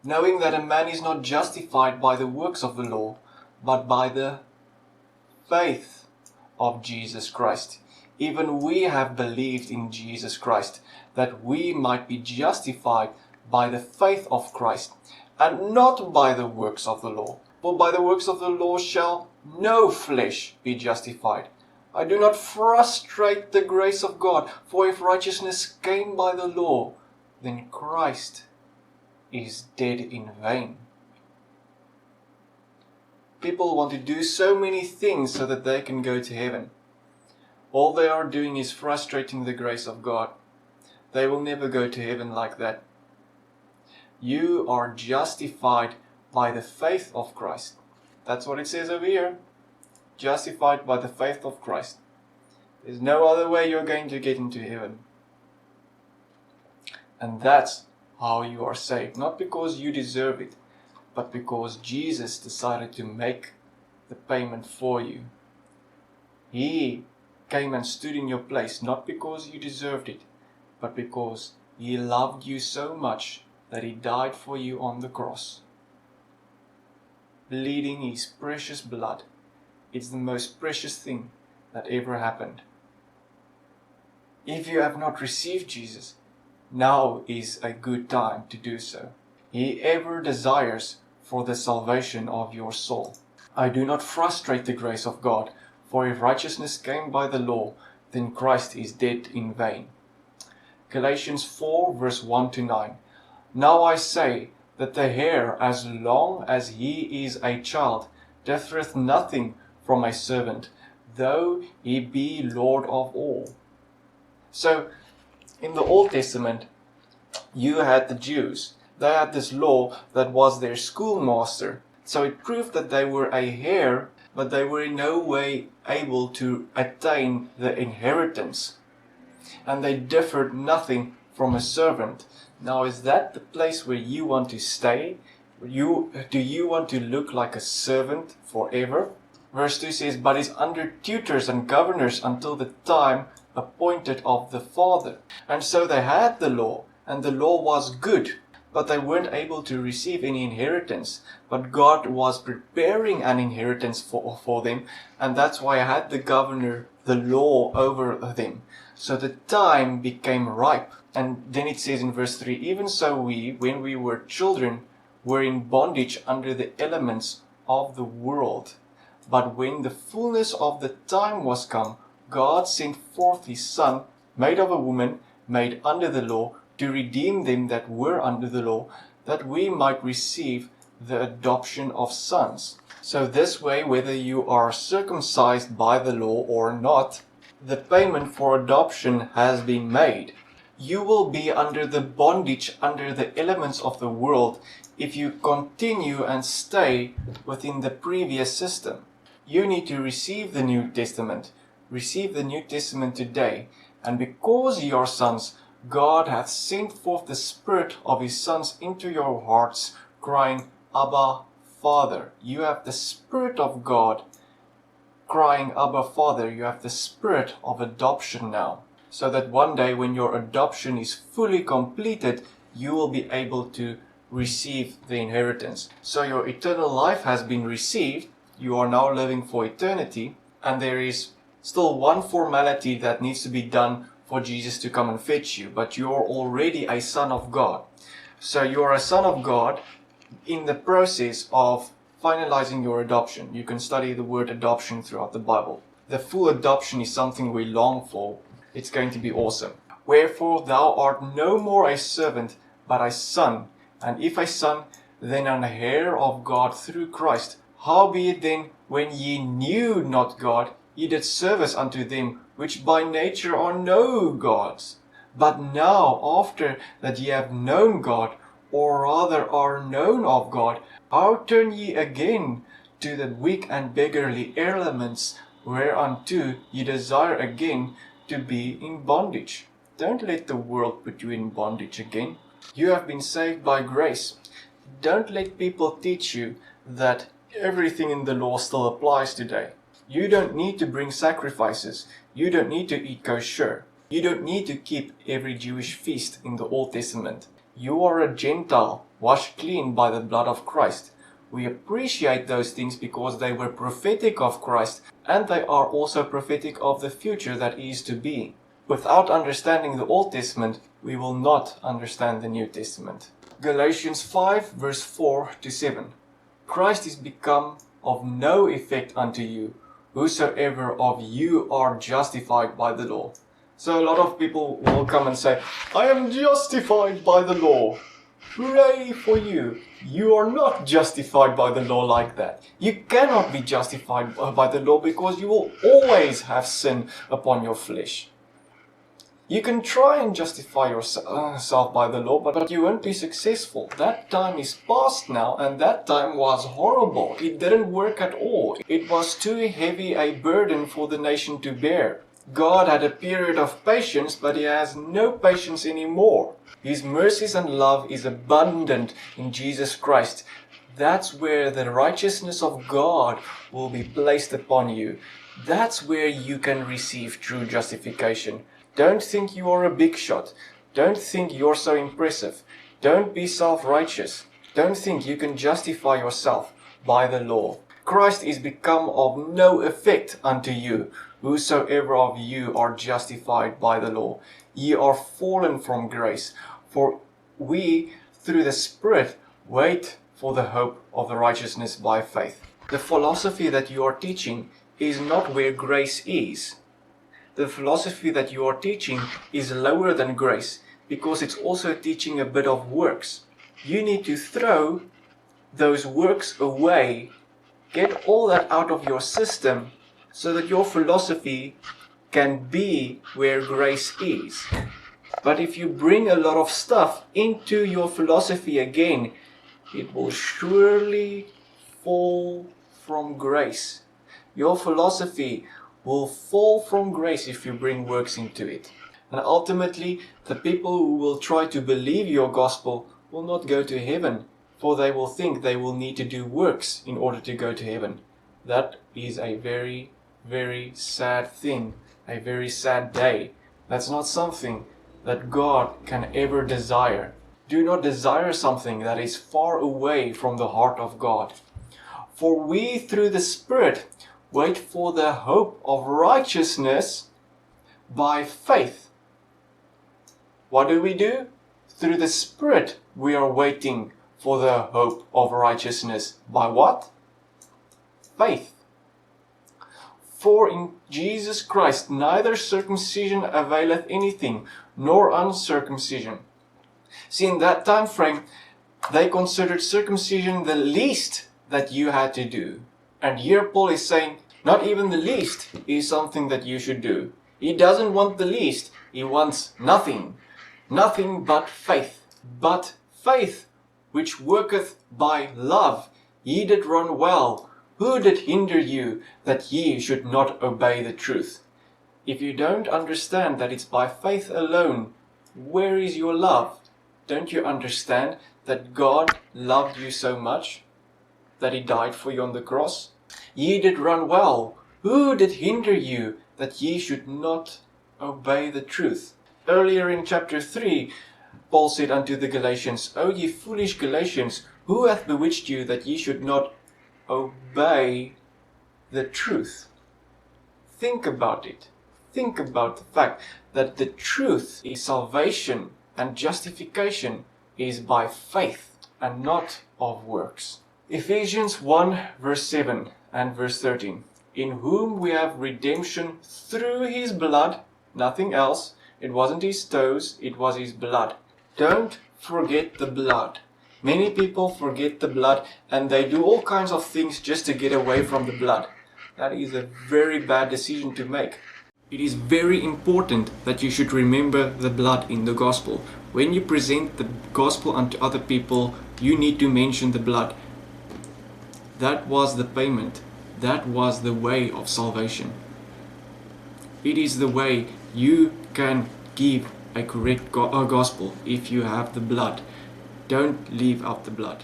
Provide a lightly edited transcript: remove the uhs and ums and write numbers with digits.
knowing that a man is not justified by the works of the law, but by the faith of Jesus Christ. Even we have believed in Jesus Christ, that we might be justified by the faith of Christ, and not by the works of the law. For by the works of the law shall no flesh be justified. I do not frustrate the grace of God, for if righteousness came by the law, then Christ is dead in vain. People want to do so many things so that they can go to heaven. All they are doing is frustrating the grace of God. They will never go to heaven like that. You are justified by the faith of Christ. That's what it says over here. Justified by the faith of Christ. There's no other way you're going to get into heaven. And that's how you are saved. Not because you deserve it, but because Jesus decided to make the payment for you. He came and stood in your place, not because you deserved it, but because He loved you so much that He died for you on the cross, bleeding His precious blood. It's the most precious thing that ever happened. If you have not received Jesus, now is a good time to do so. He ever desires for the salvation of your soul. I do not frustrate the grace of God, for if righteousness came by the law, then Christ is dead in vain. Galatians 4 verse 1 to 9. Now I say that the heir, as long as he is a child, differeth nothing from a servant, though he be Lord of all. So, in the Old Testament, you had the Jews. They had this law that was their schoolmaster. So it proved that they were a heir, but they were in no way able to attain the inheritance. And they differed nothing from a servant. Now, is that the place where you want to stay? Do you want to look like a servant forever? Verse 2 says, but is under tutors and governors until the time appointed of the Father. And so they had the law, and the law was good, but they weren't able to receive any inheritance. But God was preparing an inheritance for them, and that's why I had the governor, the law over them. So the time became ripe. And then it says in verse 3, even so we, when we were children, were in bondage under the elements of the world. But when the fullness of the time was come, God sent forth His Son, made of a woman, made under the law, to redeem them that were under the law, that we might receive the adoption of sons. So this way, whether you are circumcised by the law or not, the payment for adoption has been made. You will be under the bondage, under the elements of the world, if you continue and stay within the previous system. You need to receive the New Testament. Receive the New Testament today. And because ye are sons, God hath sent forth the Spirit of His sons into your hearts, crying, Abba, Father. You have the Spirit of God crying, Abba, Father. You have the Spirit of adoption now. So that one day when your adoption is fully completed, you will be able to receive the inheritance. So your eternal life has been received. You are now living for eternity. And there is still one formality that needs to be done for Jesus to come and fetch you. But you are already a son of God. So you are a son of God in the process of finalizing your adoption. You can study the word adoption throughout the Bible. The full adoption is something we long for. It's going to be awesome. Wherefore thou art no more a servant, but a son. And if a son, then an heir of God through Christ. Howbeit then, when ye knew not God, ye did service unto them which by nature are no gods. But now, after that ye have known God, or rather are known of God, how turn ye again to the weak and beggarly elements, whereunto ye desire again to be in bondage? Don't let the world put you in bondage again. You have been saved by grace. Don't let people teach you that everything in the law still applies today. You don't need to bring sacrifices. You don't need to eat kosher. You don't need to keep every Jewish feast in the Old Testament. You are a Gentile washed clean by the blood of Christ. We appreciate those things because they were prophetic of Christ, and they are also prophetic of the future that is to be. Without understanding the Old Testament, we will not understand the New Testament. Galatians 5 verse 4 to 7. Christ is become of no effect unto you, whosoever of you are justified by the law. So a lot of people will come and say, I am justified by the law. Hooray for you. You are not justified by the law like that. You cannot be justified by the law because you will always have sin upon your flesh. You can try and justify yourself by the law, but you won't be successful. That time is past now, and that time was horrible. It didn't work at all. It was too heavy a burden for the nation to bear. God had a period of patience, but He has no patience anymore. His mercies and love is abundant in Jesus Christ. That's where the righteousness of God will be placed upon you. That's where you can receive true justification. Don't think you are a big shot. Don't think you're so impressive. Don't be self-righteous. Don't think you can justify yourself by the law. Christ is become of no effect unto you, whosoever of you are justified by the law. Ye are fallen from grace, for we, through the Spirit, wait for the hope of the righteousness by faith. The philosophy that you are teaching is not where grace is. The philosophy that you are teaching is lower than grace because it's also teaching a bit of works. You need to throw those works away, get all that out of your system so that your philosophy can be where grace is. But if you bring a lot of stuff into your philosophy again, it will surely fall from grace. Your philosophy will fall from grace if you bring works into it. And ultimately, the people who will try to believe your gospel will not go to heaven, for they will think they will need to do works in order to go to heaven. That is a very, very sad thing, a very sad day. That's not something that God can ever desire. Do not desire something that is far away from the heart of God. For we, through the Spirit, wait for the hope of righteousness by faith. What do? Through the Spirit we are waiting for the hope of righteousness. By what? Faith. For in Jesus Christ neither circumcision availeth anything, nor uncircumcision. See, in that time frame, they considered circumcision the least that you had to do. And here Paul is saying, not even the least is something that you should do. He doesn't want the least. He wants nothing. Nothing but faith. But faith, which worketh by love. Ye did run well. Who did hinder you that ye should not obey the truth? If you don't understand that it's by faith alone, where is your love? Don't you understand that God loved you so much that He died for you on the cross? Ye did run well. Who did hinder you that ye should not obey the truth? Earlier in chapter 3, Paul said unto the Galatians, O ye foolish Galatians, who hath bewitched you that ye should not obey the truth? Think about it. Think about the fact that the truth is salvation and justification is by faith and not of works. Ephesians 1 verse 7 and verse 13. In whom we have redemption through His blood, nothing else. It wasn't His toes, it was His blood. Don't forget the blood. Many people forget the blood and they do all kinds of things just to get away from the blood. That is a very bad decision to make. It is very important that you should remember the blood in the gospel. When you present the gospel unto other people, you need to mention the blood. That was the payment. That was the way of salvation. It is the way you can give a correct gospel if you have the blood. Don't leave out the blood.